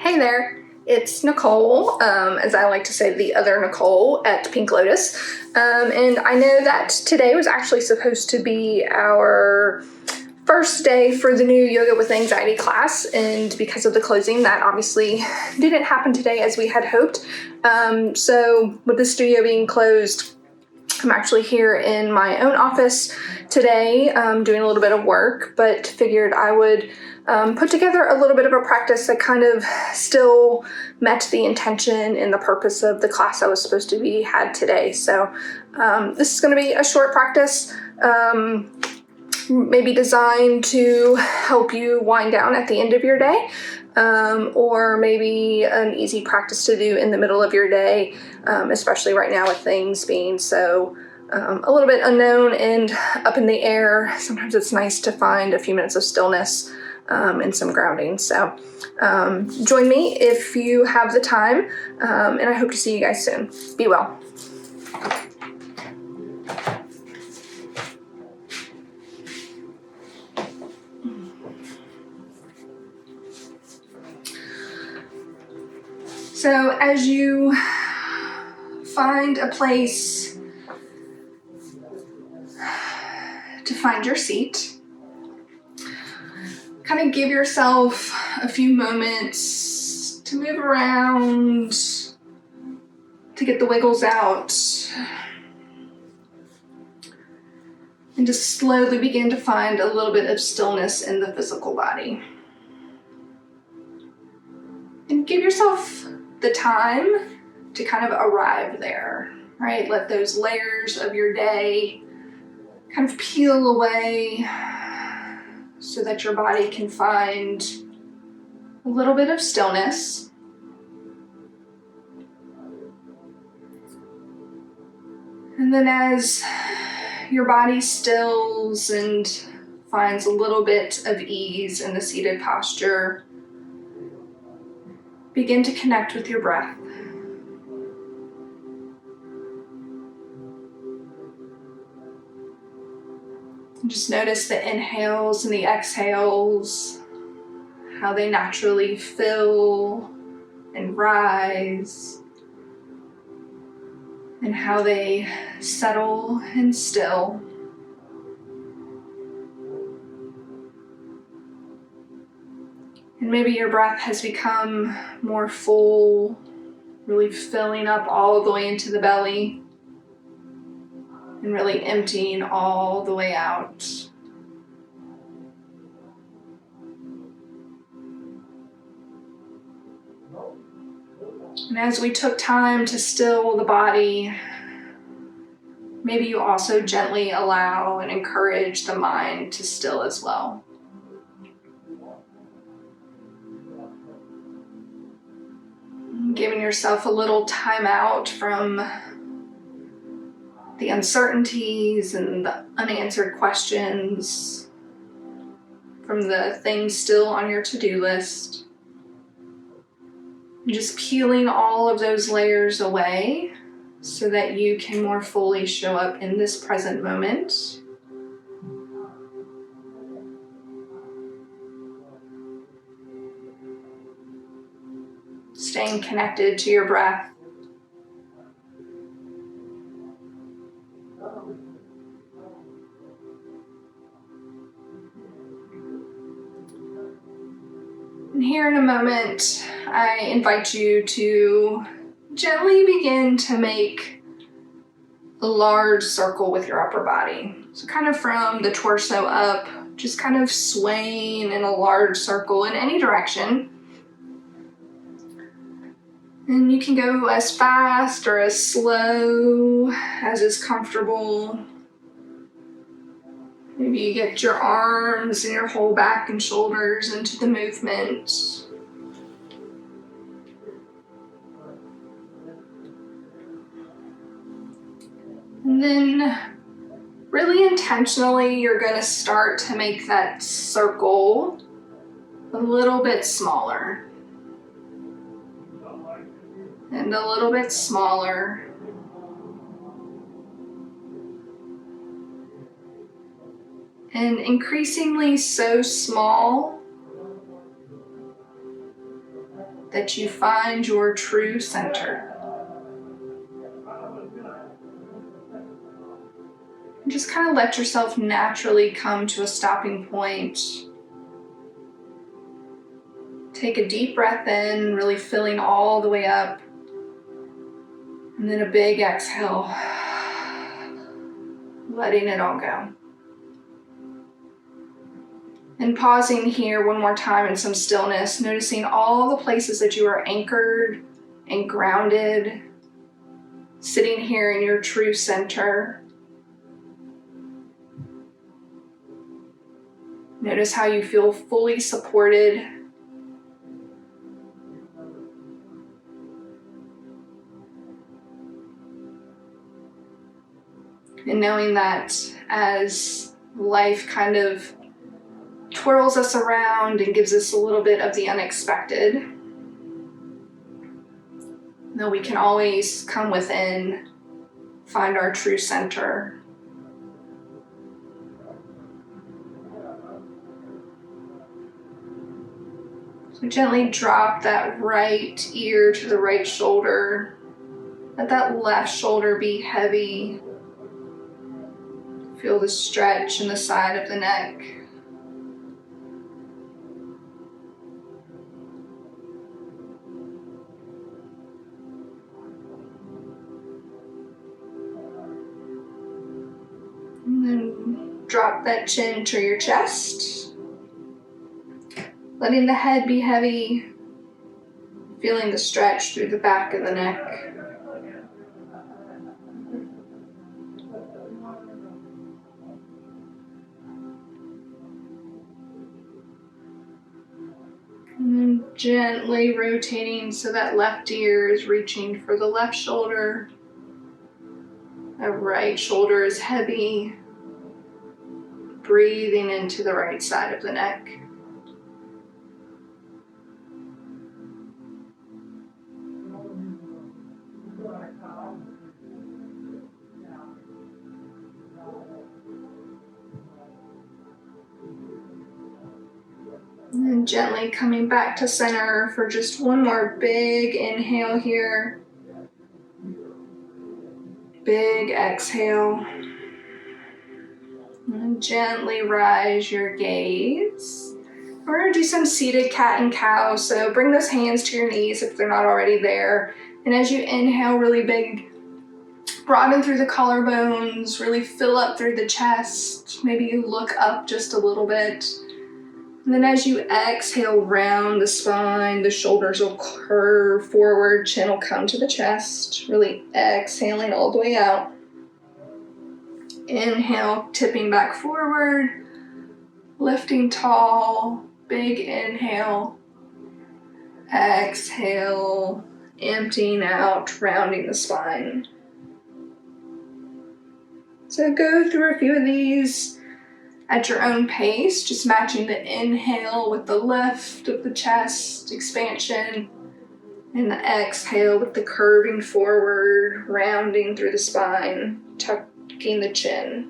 Hey there, it's Nicole, as I like to say, the other Nicole at Pink Lotus. And I know that today was actually supposed to be our first day for the new Yoga with Anxiety class, and because of the closing, that obviously didn't happen today as we had hoped. So with the studio being closed, I'm actually here in my own office today doing a little bit of work, but figured I would put together a little bit of a practice that kind of still met the intention and the purpose of the class I was supposed to be had today. So this is going to be a short practice, maybe designed to help you wind down at the end of your day. Or maybe an easy practice to do in the middle of your day, especially right now with things being so a little bit unknown and up in the air. Sometimes it's nice to find a few minutes of stillness and some grounding. So join me if you have the time, and I hope to see you guys soon. Be well. So as you find a place to find your seat, kind of give yourself a few moments to move around, to get the wiggles out, and just slowly begin to find a little bit of stillness in the physical body. And give yourself the time to kind of arrive there, right? Let those layers of your day kind of peel away so that your body can find a little bit of stillness. And then as your body stills and finds a little bit of ease in the seated posture, begin to connect with your breath. And just notice the inhales and the exhales, how they naturally fill and rise, and how they settle and still. And maybe your breath has become more full, really filling up all the way into the belly and really emptying all the way out. And as we took time to still the body, maybe you also gently allow and encourage the mind to still as well. Giving yourself a little time out from the uncertainties and the unanswered questions, from the things still on your to-do list. And just peeling all of those layers away so that you can more fully show up in this present moment. Staying connected to your breath. And here in a moment, I invite you to gently begin to make a large circle with your upper body. So kind of from the torso up, just kind of swaying in a large circle in any direction. And you can go as fast or as slow as is comfortable. Maybe you get your arms and your whole back and shoulders into the movement. And then really intentionally, you're going to start to make that circle a little bit smaller. And a little bit smaller. And increasingly so small that you find your true center. And just kind of let yourself naturally come to a stopping point. Take a deep breath in, really filling all the way up. And then a big exhale, letting it all go. And pausing here one more time in some stillness, noticing all the places that you are anchored and grounded, sitting here in your true center. Notice how you feel fully supported. And knowing that as life kind of twirls us around and gives us a little bit of the unexpected, that we can always come within, find our true center. So gently drop that right ear to the right shoulder. Let that left shoulder be heavy. Feel the stretch in the side of the neck. And then drop that chin to your chest. Letting the head be heavy. Feeling the stretch through the back of the neck. And then gently rotating so that left ear is reaching for the left shoulder. That right shoulder is heavy. Breathing into the right side of the neck. And then gently coming back to center for just one more big inhale here. Big exhale. And gently rise your gaze. We're going to do some seated cat and cow. So bring those hands to your knees if they're not already there. And as you inhale really big, broaden through the collarbones, really fill up through the chest. Maybe you look up just a little bit. And then as you exhale, round the spine, the shoulders will curve forward, chin will come to the chest, really exhaling all the way out. Inhale, tipping back forward, lifting tall, big inhale. Exhale, emptying out, rounding the spine. So go through a few of these at your own pace, just matching the inhale with the lift of the chest, expansion, and the exhale with the curving forward, rounding through the spine, tucking the chin.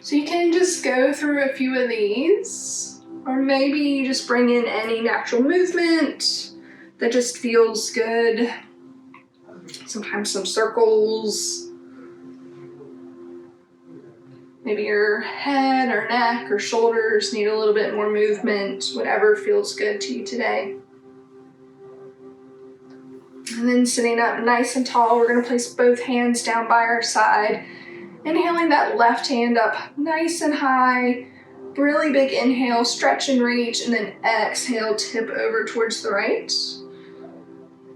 So you can just go through a few of these, or maybe just bring in any natural movement that just feels good. Sometimes some circles. Maybe your head or neck or shoulders need a little bit more movement, whatever feels good to you today. And then sitting up nice and tall, we're going to place both hands down by our side. Inhaling that left hand up nice and high. Really big inhale, stretch and reach, and then exhale, tip over towards the right.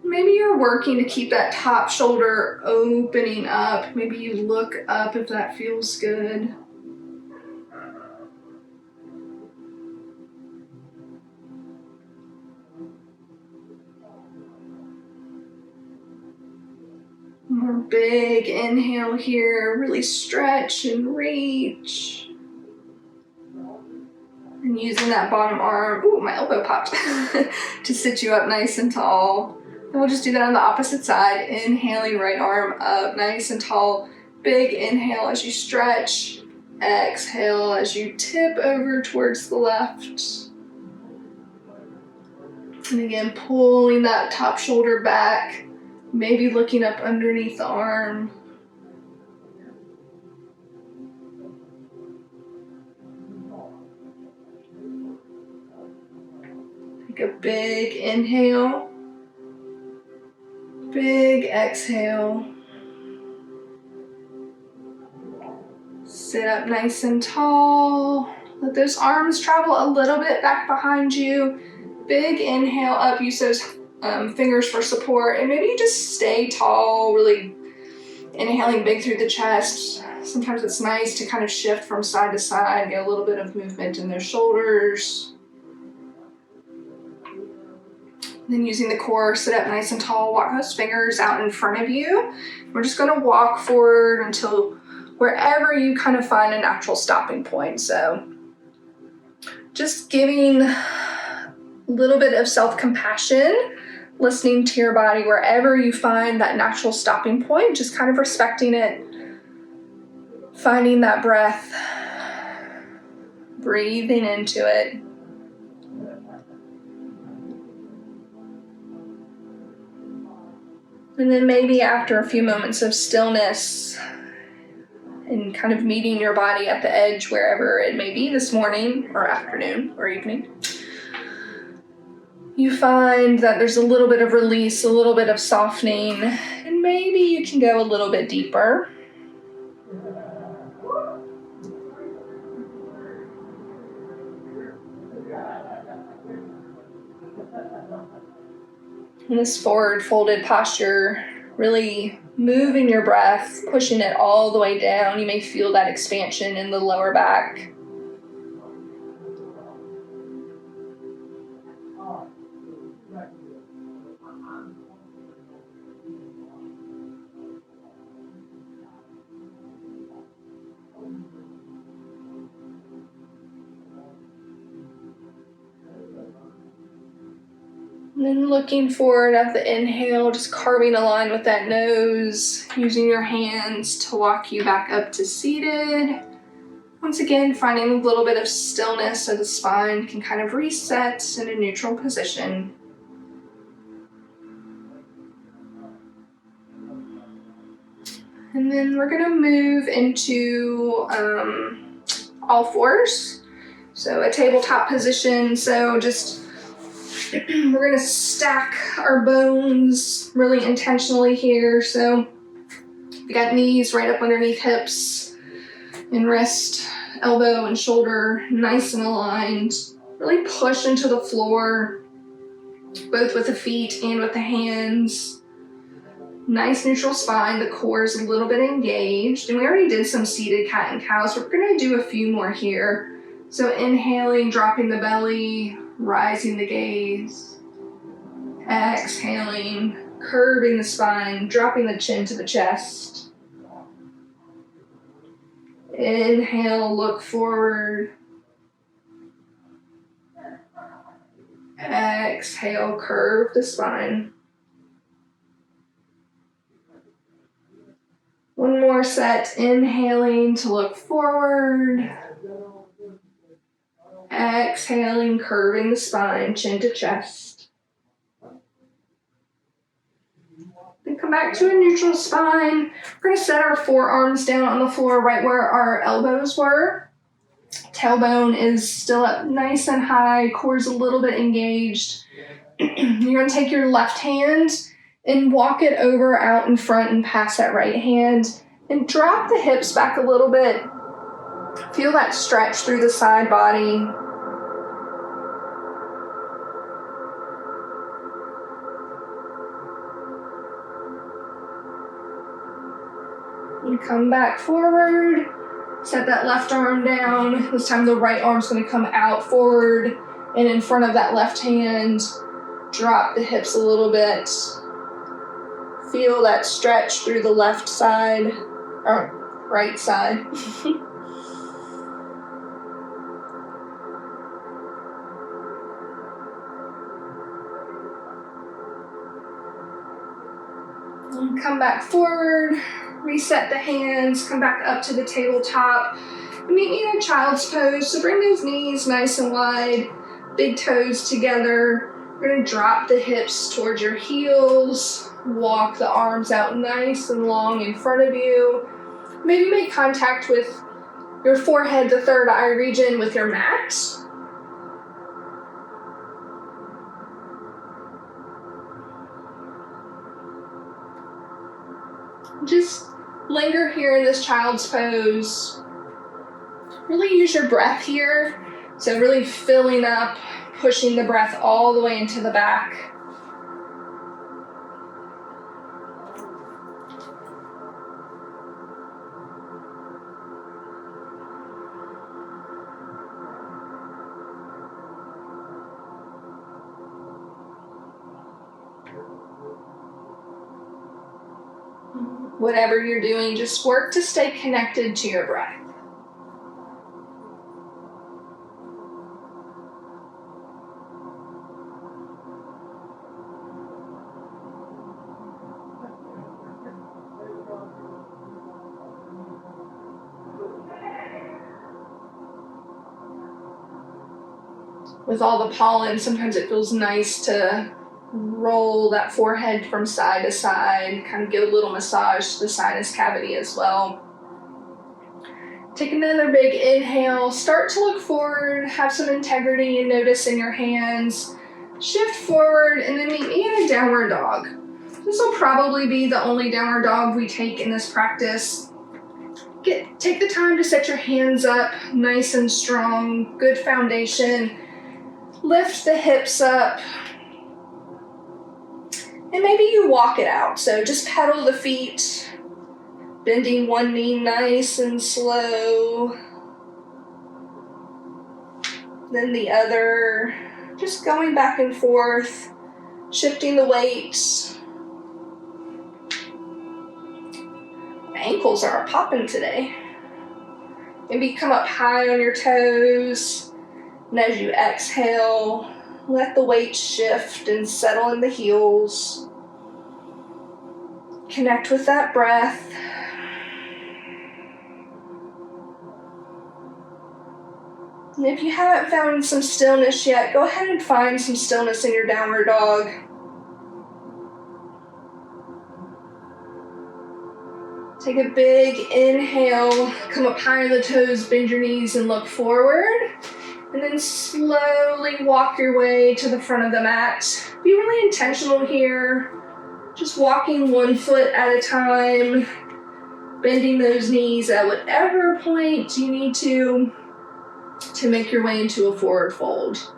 Maybe you're working to keep that top shoulder opening up. Maybe you look up if that feels good. More big inhale here. Really stretch and reach. And using that bottom arm, ooh, my elbow popped, to sit you up nice and tall. And we'll just do that on the opposite side. Inhaling, right arm up, nice and tall. Big inhale as you stretch. Exhale as you tip over towards the left. And again, pulling that top shoulder back, maybe looking up underneath the arm. Take a big inhale, big exhale. Sit up nice and tall. Let those arms travel a little bit back behind you. Big inhale up, use those fingers for support, and maybe you just stay tall, really inhaling big through the chest. Sometimes it's nice to kind of shift from side to side, get a little bit of movement in those shoulders. Then using the core, sit up nice and tall, walk those fingers out in front of you. We're just gonna walk forward until wherever you kind of find a natural stopping point. So just giving a little bit of self-compassion, listening to your body wherever you find that natural stopping point, just kind of respecting it, finding that breath, breathing into it. And then maybe after a few moments of stillness and kind of meeting your body at the edge wherever it may be this morning or afternoon or evening, you find that there's a little bit of release, a little bit of softening, and maybe you can go a little bit deeper. In this forward folded posture, really moving your breath, pushing it all the way down. You may feel that expansion in the lower back. And then looking forward at the inhale, just carving a line with that nose, using your hands to walk you back up to seated. Once again, finding a little bit of stillness so the spine can kind of reset in a neutral position. And then we're gonna move into all fours. So a tabletop position, so just we're gonna stack our bones really intentionally here. So we got knees right up underneath hips and wrist, elbow and shoulder nice and aligned. Really push into the floor, both with the feet and with the hands. Nice neutral spine, the core is a little bit engaged. And we already did some seated cat and cow, so we're gonna do a few more here. So inhaling, dropping the belly, rising the gaze. Exhaling, curving the spine, dropping the chin to the chest. Inhale, look forward. Exhale, curve the spine. One more set, inhaling to look forward. Exhaling, curving the spine, chin to chest. Then come back to a neutral spine. We're going to set our forearms down on the floor right where our elbows were. Tailbone is still up nice and high, core's a little bit engaged. You're going to take your left hand and walk it over out in front and past that right hand. And drop the hips back a little bit. Feel that stretch through the side body. And come back forward. Set that left arm down. This time the right arm's going to come out forward and in front of that left hand. Drop the hips a little bit. Feel that stretch through the left side, or right side. And come back forward, reset the hands, come back up to the tabletop. Meet me in a child's pose, so bring those knees nice and wide, big toes together. We're going to drop the hips towards your heels. Walk the arms out nice and long in front of you. Maybe make contact with your forehead, the third eye region, with your mat. Just linger here in this child's pose. Really use your breath here. So really filling up, pushing the breath all the way into the back. Whatever you're doing, just work to stay connected to your breath. With all the pollen, sometimes it feels nice to roll that forehead from side to side, kind of give a little massage to the sinus cavity as well. Take another big inhale, start to look forward, have some integrity and notice in your hands. Shift forward and then meet me in a downward dog. This will probably be the only downward dog we take in this practice. Take the time to set your hands up nice and strong, good foundation. Lift the hips up. And maybe you walk it out. So just pedal the feet, bending one knee nice and slow. Then the other, just going back and forth, shifting the weight. My ankles are popping today. Maybe come up high on your toes. And as you exhale, let the weight shift and settle in the heels. Connect with that breath. And if you haven't found some stillness yet, go ahead and find some stillness in your downward dog. Take a big inhale, come up high on the toes, bend your knees and look forward. And then slowly walk your way to the front of the mat. Be really intentional here. Just walking one foot at a time, bending those knees at whatever point you need to make your way into a forward fold.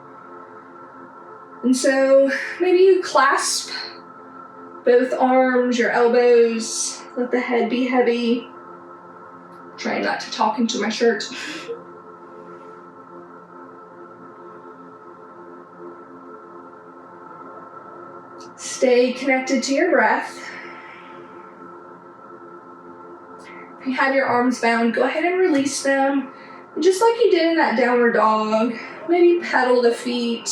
And so maybe you clasp both arms, your elbows, let the head be heavy. Trying not to talk into my shirt. Stay connected to your breath. If you have your arms bound, go ahead and release them. And just like you did in that downward dog, maybe pedal the feet.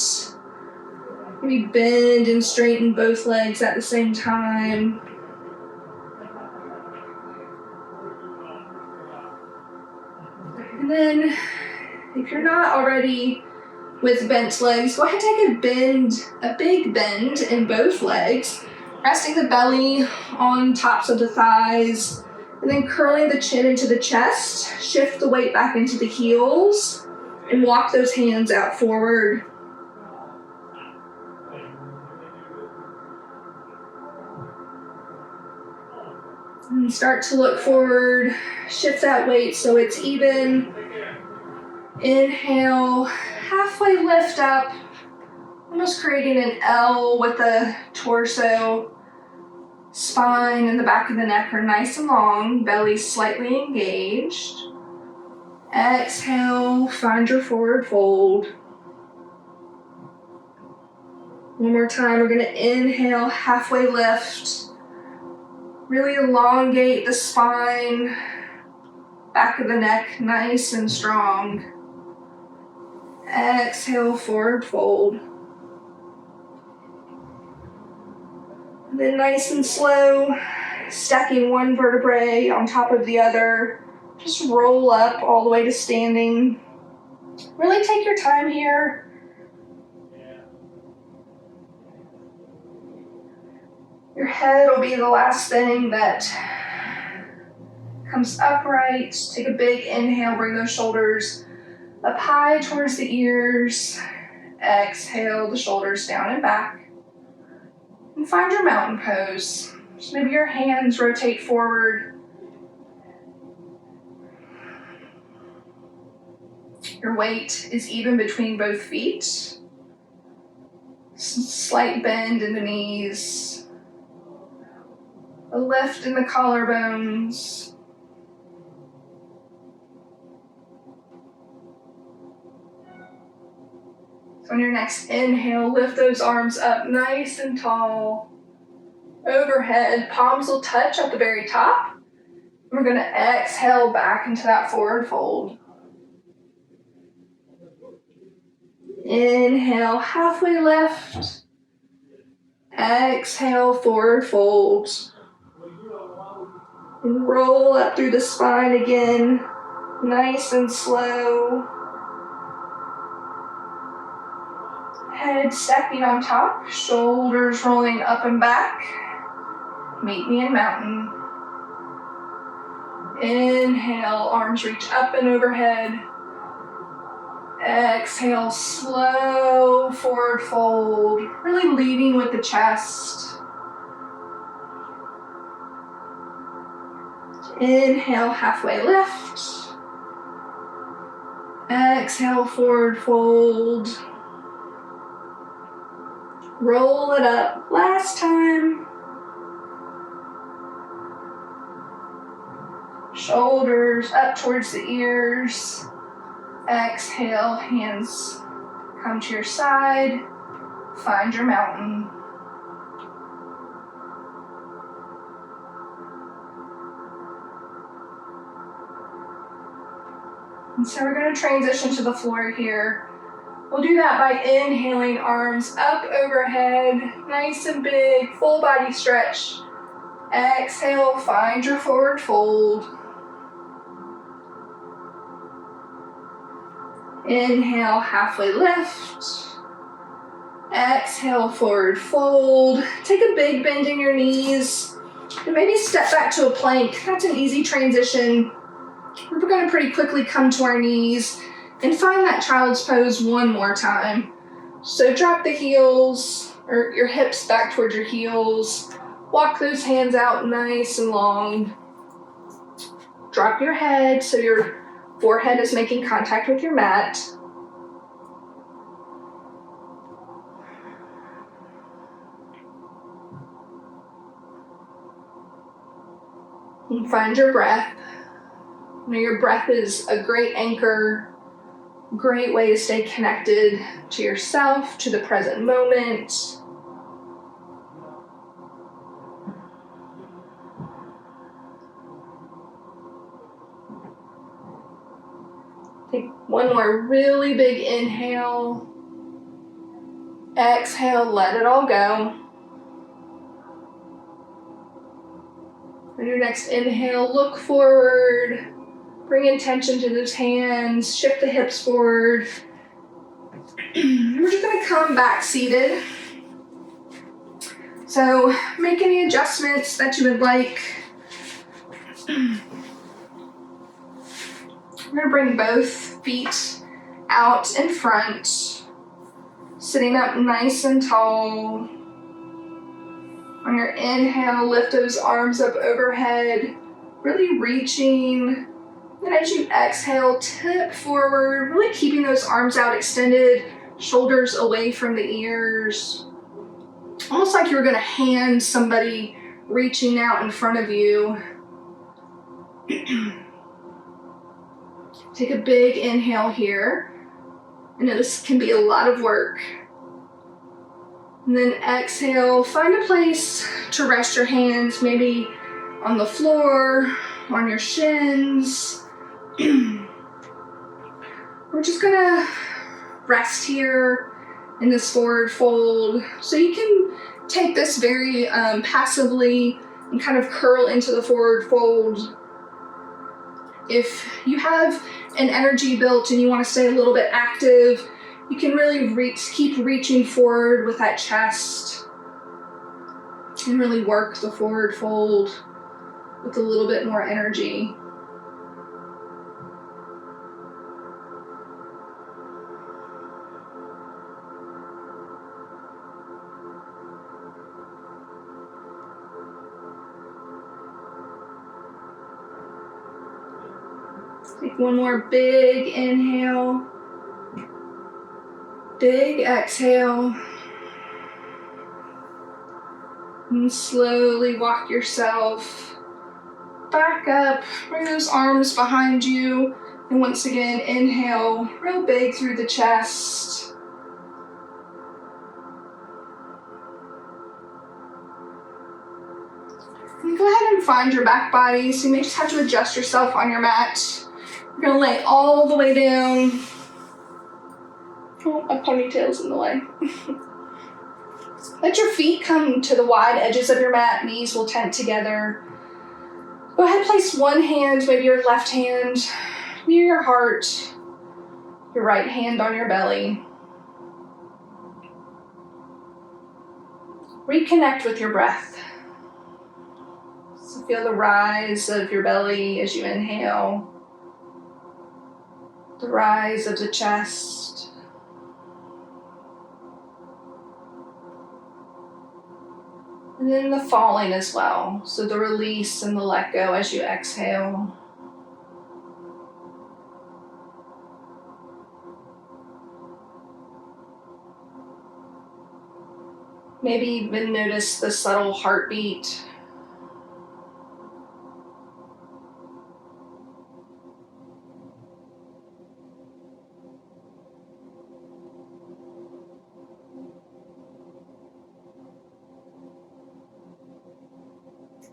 Maybe bend and straighten both legs at the same time. And then, if you're not already with bent legs, go ahead and take a big bend in both legs, resting the belly on tops of the thighs, and then curling the chin into the chest. Shift the weight back into the heels, and walk those hands out forward. And start to look forward, shift that weight so it's even. Inhale, halfway lift up, almost creating an L with the torso. Spine and the back of the neck are nice and long, belly slightly engaged. Exhale, find your forward fold. One more time, we're going to inhale, halfway lift. Really elongate the spine, back of the neck nice and strong. Exhale, forward fold. And then nice and slow, stacking one vertebrae on top of the other. Just roll up all the way to standing. Really take your time here. Your head will be the last thing that comes upright. Take a big inhale, bring those shoulders up high towards the ears. Exhale the shoulders down and back. And find your mountain pose. So maybe your hands rotate forward. Your weight is even between both feet. Slight bend in the knees. A lift in the collarbones. So on your next inhale, lift those arms up nice and tall. Overhead, palms will touch at the very top. We're going to exhale back into that forward fold. Inhale, halfway lift. Exhale, forward fold. And roll up through the spine again, nice and slow. Head stepping on top, shoulders rolling up and back. Meet me in mountain. Inhale, arms reach up and overhead. Exhale, slow forward fold, really leading with the chest. Inhale, halfway lift. Exhale, forward fold. Roll it up. Last time. Shoulders up towards the ears. Exhale, hands come to your side. Find your mountain. And so we're going to transition to the floor here. We'll do that by inhaling, arms up overhead, nice and big, full body stretch. Exhale, find your forward fold. Inhale, halfway lift. Exhale, forward fold. Take a big bend in your knees and maybe step back to a plank. That's an easy transition. We're going to pretty quickly come to our knees and find that child's pose one more time. So drop the heels or your hips back towards your heels. Walk those hands out nice and long. Drop your head so your forehead is making contact with your mat. And find your breath. Now your breath is a great anchor, great way to stay connected to yourself, to the present moment. Take one more really big inhale. Exhale, let it all go. On your next inhale, look forward. Bring intention to those hands. Shift the hips forward. We're just going to come back seated. So make any adjustments that you would like. We're going to bring both feet out in front, sitting up nice and tall. On your inhale, lift those arms up overhead, really reaching. And as you exhale, tip forward, really keeping those arms out extended, shoulders away from the ears. Almost like you were going to hand somebody reaching out in front of you. Take a big inhale here. I know this can be a lot of work. And then exhale, find a place to rest your hands, maybe on the floor, on your shins. We're just gonna rest here in this forward fold. So you can take this very passively and kind of curl into the forward fold. If you have an energy built and you want to stay a little bit active, you can really keep reaching forward with that chest. and really work the forward fold with a little bit more energy. Take one more big inhale, big exhale, and slowly walk yourself back up. Bring those arms behind you, and once again, inhale real big through the chest. And go ahead and find your back body, so you may just have to adjust yourself on your mat. You're gonna lay all the way down. Oh, my ponytail's in the way. Let your feet come to the wide edges of your mat. Knees will tent together. Go ahead and place one hand, maybe your left hand, near your heart. Your right hand on your belly. Reconnect with your breath. So feel the rise of your belly as you inhale. The rise of the chest. And then the falling as well. So the release and the let go as you exhale. Maybe even notice the subtle heartbeat.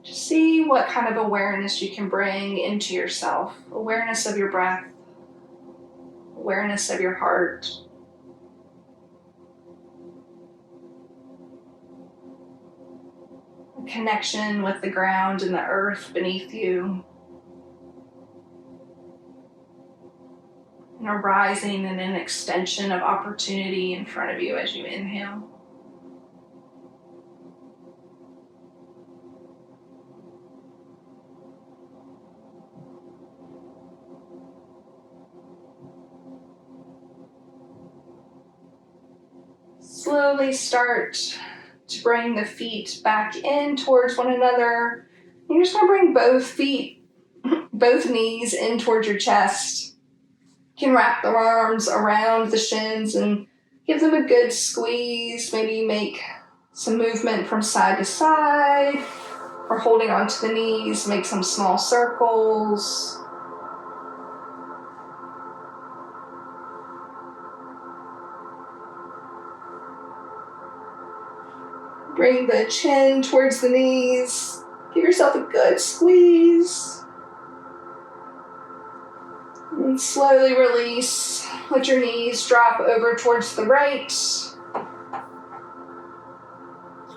Just see what kind of awareness you can bring into yourself. Awareness of your breath. Awareness of your heart. A connection with the ground and the earth beneath you. And a rising and an extension of opportunity in front of you as you inhale. Slowly start to bring the feet back in towards one another. You're just going to bring both feet, both knees in towards your chest. You can wrap the arms around the shins and give them a good squeeze. Maybe make some movement from side to side, or holding onto the knees, make some small circles. Bring the chin towards the knees. Give yourself a good squeeze. And slowly release. Let your knees drop over towards the right.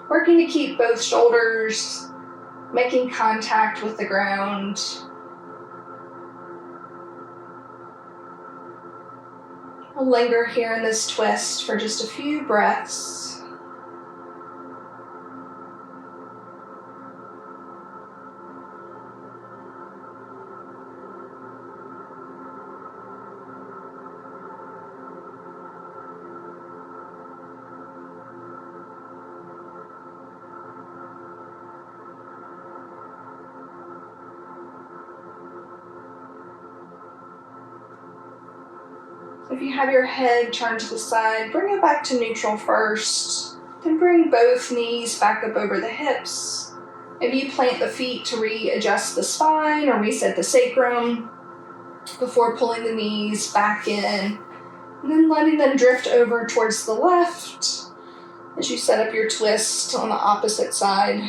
Working to keep both shoulders making contact with the ground. I'll linger here in this twist for just a few breaths. If you have your head turned to the side, bring it back to neutral first. Then bring both knees back up over the hips. Maybe you plant the feet to readjust the spine or reset the sacrum before pulling the knees back in. And then letting them drift over towards the left as you set up your twist on the opposite side.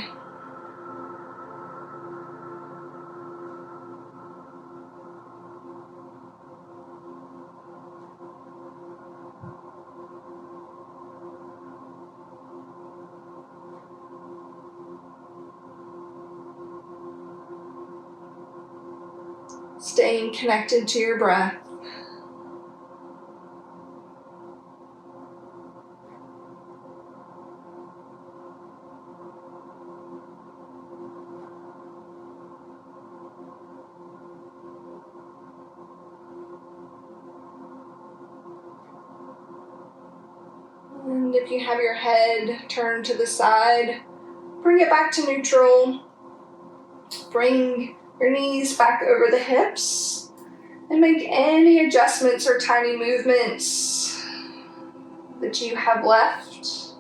Staying connected to your breath. And if you have your head turned to the side, bring it back to neutral. Bring your knees back over the hips and make any adjustments or tiny movements that you have left.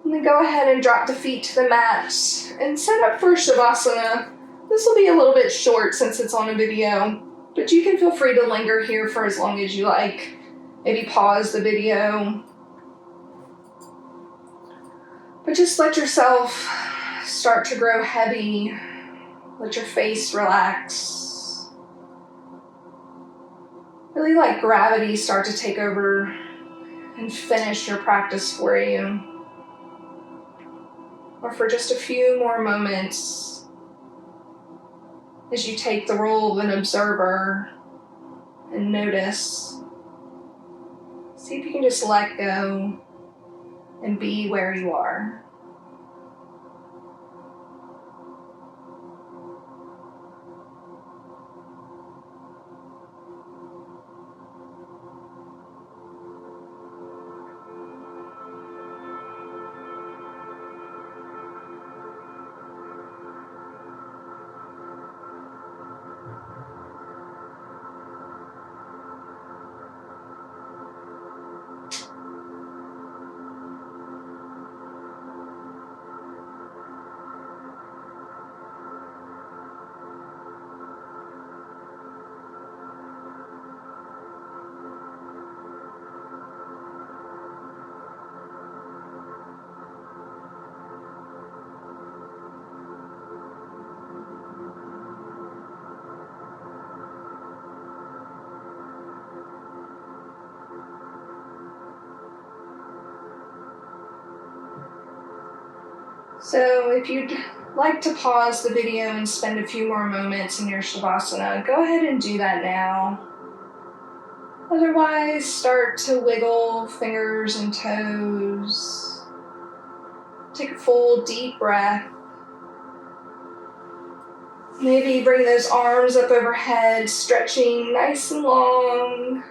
And then go ahead and drop the feet to the mat and set up for Shavasana. This will be a little bit short since it's on a video, but you can feel free to linger here for as long as you like. Maybe pause the video. But just let yourself start to grow heavy. Let your face relax. Really let gravity start to take over and finish your practice for you. Or for just a few more moments as you take the role of an observer and notice. See if you can just let go and be where you are. So if you'd like to pause the video and spend a few more moments in your Shavasana, go ahead and do that now. Otherwise, start to wiggle fingers and toes. Take a full deep breath. Maybe bring those arms up overhead, stretching nice and long.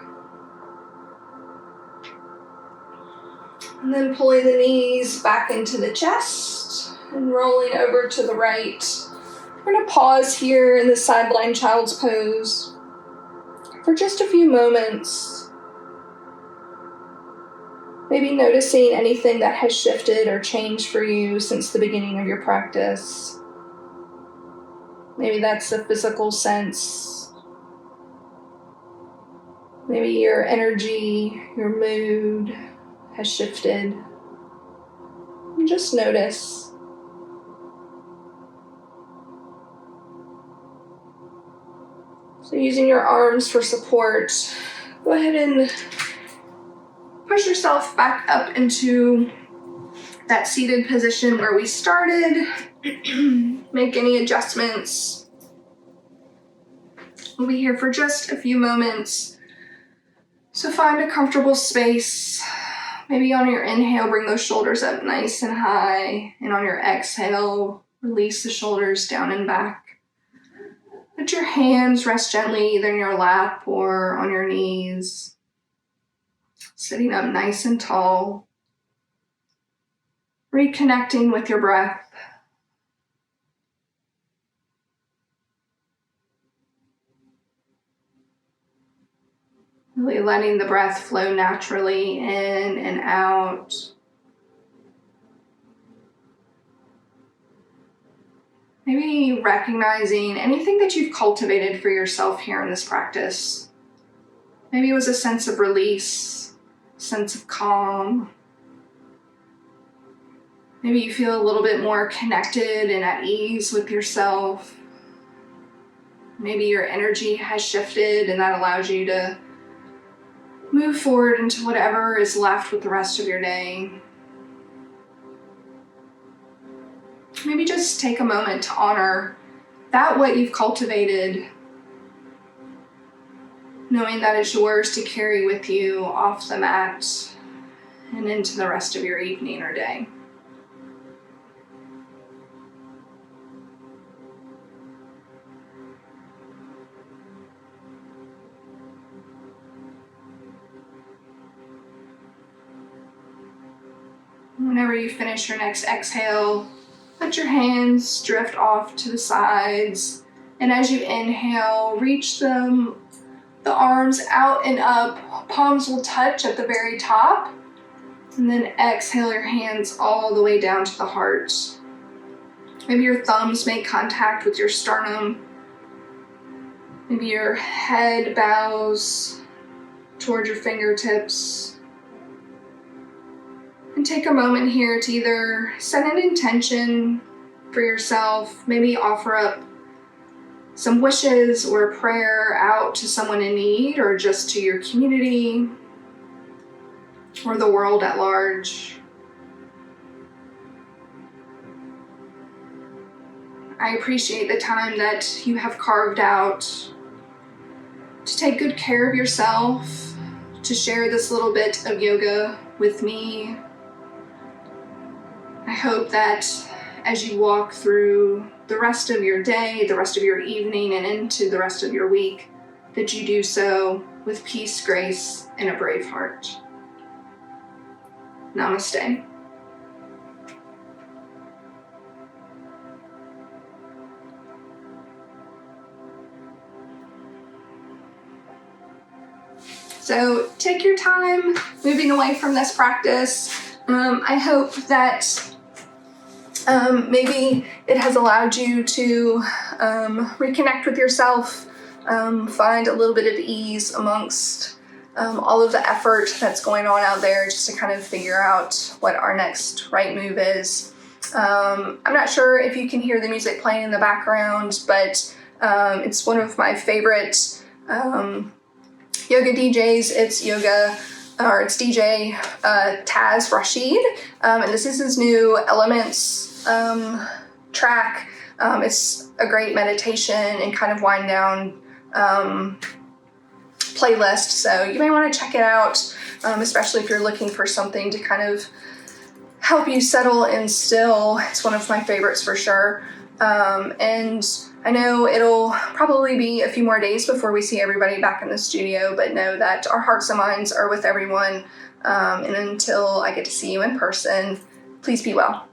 And then pulling the knees back into the chest and rolling over to the right. We're going to pause here in the sideline child's pose for just a few moments. Maybe noticing anything that has shifted or changed for you since the beginning of your practice. Maybe that's a physical sense. Maybe your energy, your mood has shifted. And just notice. So using your arms for support, go ahead and push yourself back up into that seated position where we started. Make any adjustments. We'll be here for just a few moments. So find a comfortable space. Maybe on your inhale, bring those shoulders up nice and high. And on your exhale, release the shoulders down and back. Let your hands rest gently either in your lap or on your knees. Sitting up nice and tall. Reconnecting with your breath. Really letting the breath flow naturally in and out. Maybe recognizing anything that you've cultivated for yourself here in this practice. Maybe it was a sense of release, sense of calm. Maybe you feel a little bit more connected and at ease with yourself. Maybe your energy has shifted and that allows you to move forward into whatever is left with the rest of your day. Maybe just take a moment to honor that what you've cultivated, knowing that it's yours to carry with you off the mat and into the rest of your evening or day. Whenever you finish your next exhale, let your hands drift off to the sides. And as you inhale, reach the arms out and up. Palms will touch at the very top. And then exhale your hands all the way down to the heart. Maybe your thumbs make contact with your sternum. Maybe your head bows towards your fingertips. And take a moment here to either set an intention for yourself, maybe offer up some wishes or a prayer out to someone in need, or just to your community or the world at large. I appreciate the time that you have carved out to take good care of yourself, to share this little bit of yoga with me. I hope that as you walk through the rest of your day, the rest of your evening, and into the rest of your week, that you do so with peace, grace, and a brave heart. Namaste. So take your time moving away from this practice. I hope that maybe it has allowed you to reconnect with yourself, find a little bit of ease amongst all of the effort that's going on out there, just to kind of figure out what our next right move is. I'm not sure if you can hear the music playing in the background, but it's one of my favorite yoga DJs. It's DJ Taz Rashid, and this is his new Elements track. It's a great meditation and kind of wind down playlist, so you may want to check it out, especially if you're looking for something to kind of help you settle and still. It's one of my favorites for sure. And I know it'll probably be a few more days before we see everybody back in the studio, but know that our hearts and minds are with everyone. And until I get to see you in person, please be well.